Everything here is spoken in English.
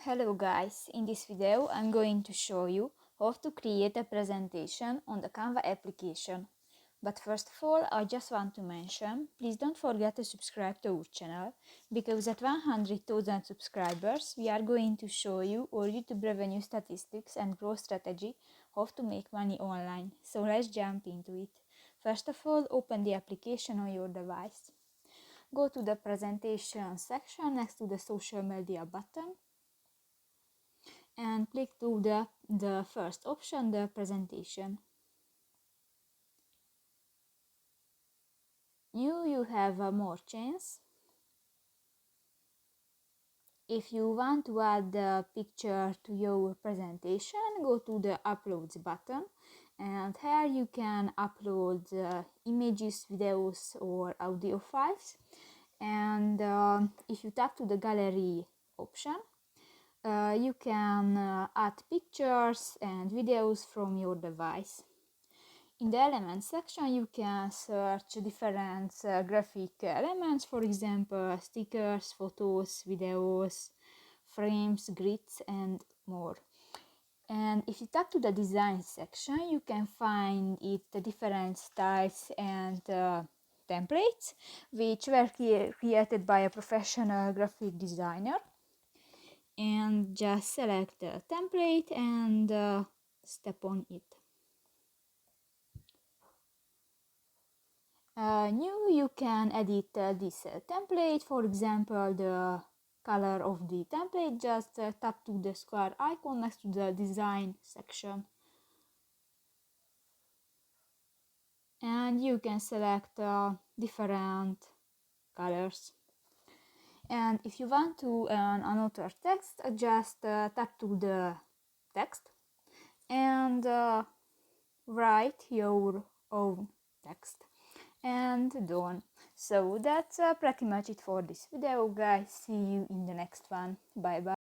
Hello guys, in this video I'm going to show you how to create a presentation on the Canva application. But first of all, I just want to mention, please don't forget to subscribe to our channel, because at 100,000 subscribers we are going to show you our YouTube revenue statistics and growth strategy, how to make money online. So let's jump into it. First of all, open the application on your device. Go to the presentation section next to the social media button and click to the first option, the presentation. You have more chance. If you want to add a picture to your presentation, go to the uploads button, and here you can upload images, videos or audio files. And if you tap to the gallery option, you can add pictures and videos from your device. In the elements section, you can search different graphic elements, for example, stickers, photos, videos, frames, grids, and more. And if you tap to the design section, you can find the different styles and templates, which were created by a professional graphic designer. And just select the template and step on it. You can edit this template, for example the color of the template. Just tap to the square icon next to the design section and you can select different colors. And if you want to another text, just tap to the text and write your own text and done. So that's pretty much it for this video, guys. See you in the next one. Bye bye.